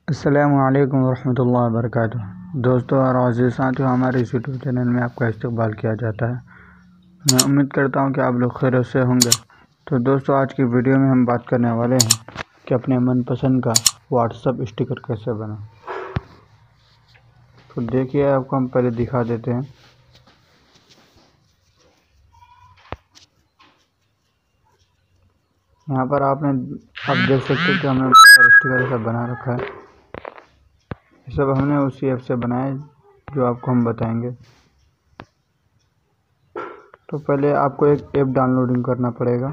अस्सलामुअलैकुम वरहमतुल्लाहि वबरकातुह। दोस्तों और अज़ीज़ साथियों, हमारे इस यूट्यूब चैनल में आपका इस्तकबाल किया जाता है। मैं उम्मीद करता हूं कि आप लोग खैरियत से होंगे। तो दोस्तों, आज की वीडियो में हम बात करने वाले हैं कि अपने मनपसंद का वाट्सप स्टिकर कैसे बना। तो देखिए, आपको हम पहले दिखा देते हैं। यहाँ पर आप देख सकते हैं कि हमने स्टिकर ऐसा बना रखा है। ये सब हमने उसी ऐप से बनाए जो आपको हम बताएंगे। तो पहले आपको एक ऐप डाउनलोडिंग करना पड़ेगा।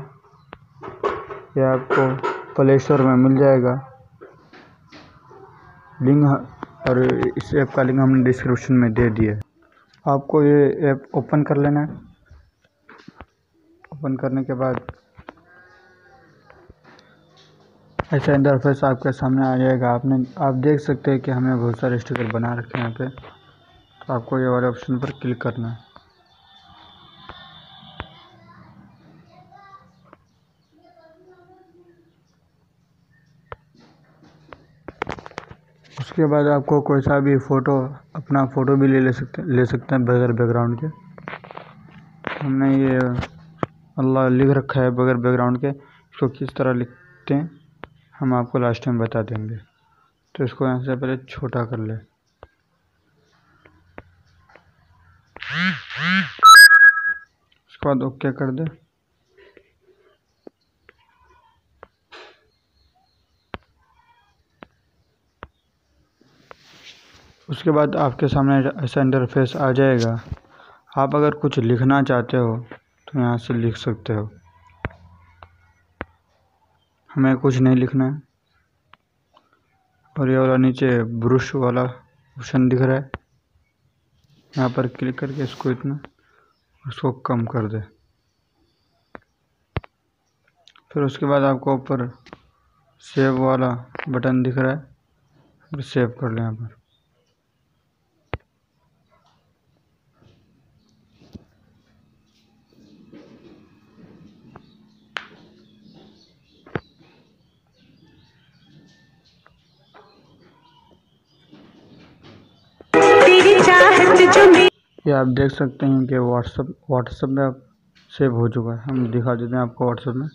यह आपको प्ले स्टोर में मिल जाएगा लिंक, और इस ऐप का लिंक हमने डिस्क्रिप्शन में दे दिया है। आपको ये ऐप ओपन कर लेना है। ओपन करने के बाद ऐसा इंटरफेस आपके सामने आ जाएगा। आप देख सकते हैं कि हमने बहुत सारे स्टिकर बना रखे हैं यहाँ पे। तो आपको ये वाले ऑप्शन पर क्लिक करना है। उसके बाद आपको कोई सा भी अपना फ़ोटो भी ले सकते हैं बगैर बैकग्राउंड के। हमने ये अल्लाह लिख रखा है बगैर बैकग्राउंड के। इसको किस तरह लिखते हैं हम आपको लास्ट टाइम बता देंगे। तो इसको यहाँ से पहले छोटा कर ले। उसके बाद ओके कर दे। उसके बाद आपके सामने ऐसा इंटरफेस आ जाएगा। आप अगर कुछ लिखना चाहते हो तो यहाँ से लिख सकते हो। हमें कुछ नहीं लिखना है। और ये वाला नीचे ब्रश वाला ऑप्शन दिख रहा है, यहाँ पर क्लिक करके उसको कम कर दे। फिर उसके बाद आपको ऊपर सेव वाला बटन दिख रहा है, फिर सेव कर लें यहाँ पर। ये आप देख सकते हैं कि व्हाट्सएप में अब सेव हो चुका है। हम दिखा देते हैं आपको व्हाट्सएप में।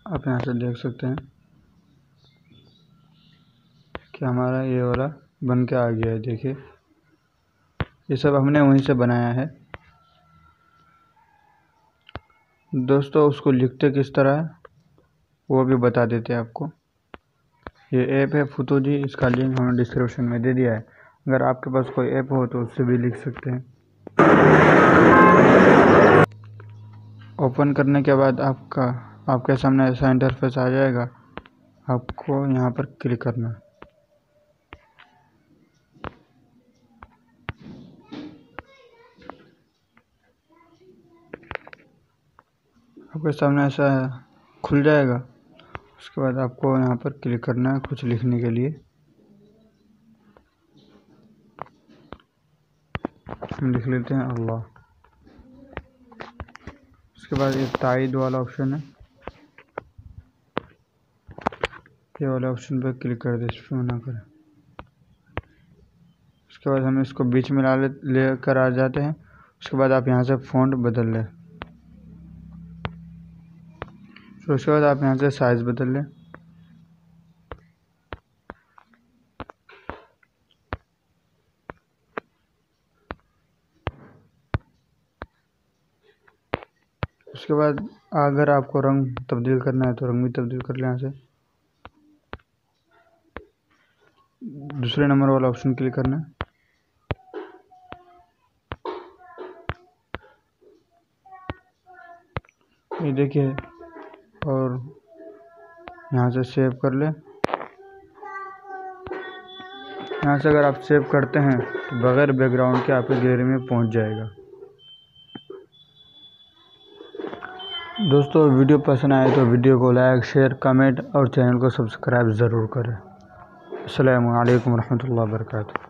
आप यहाँ से देख सकते हैं कि हमारा ये वाला बन के आ गया है। देखिए, ये सब हमने वहीं से बनाया है। दोस्तों, उसको लिखते किस तरह है वो भी बता देते हैं आपको। ये ऐप है फोतोजी, इसका लिंक हमने डिस्क्रिप्शन में दे दिया है। अगर आपके पास कोई ऐप हो तो उससे भी लिख सकते हैं। ओपन करने के बाद आपके सामने ऐसा इंटरफेस आ जाएगा। आपको यहाँ पर क्लिक करना है। आपके सामने ऐसा खुल जाएगा। उसके बाद आपको यहाँ पर क्लिक करना है कुछ लिखने के लिए। हम लिख लेते हैं अल्लाह। उसके बाद ये तायद वाला ऑप्शन है, ये वाले ऑप्शन पर क्लिक कर दे, इसमें ना करें। उसके बाद हम इसको बीच में लेकर आ जाते हैं। उसके बाद आप यहाँ से फ़ॉन्ट बदल लें। फिर उसके बाद आप यहाँ से साइज़ बदल लें। उसके बाद अगर आपको रंग तब्दील करना है तो रंग भी तब्दील कर लें। यहाँ से दूसरे नंबर वाला ऑप्शन क्लिक करना है। ये देखिए, और यहाँ से सेव कर ले। यहाँ से अगर आप सेव करते हैं तो बगैर बैकग्राउंड के आपके गैलरी में पहुँच जाएगा। दोस्तों, वीडियो पसंद आए तो वीडियो को लाइक, शेयर, कमेंट और चैनल को सब्सक्राइब ज़रूर करें। अस्सलामु अलैकुम वरहमतुल्लाहि वबरकातुह।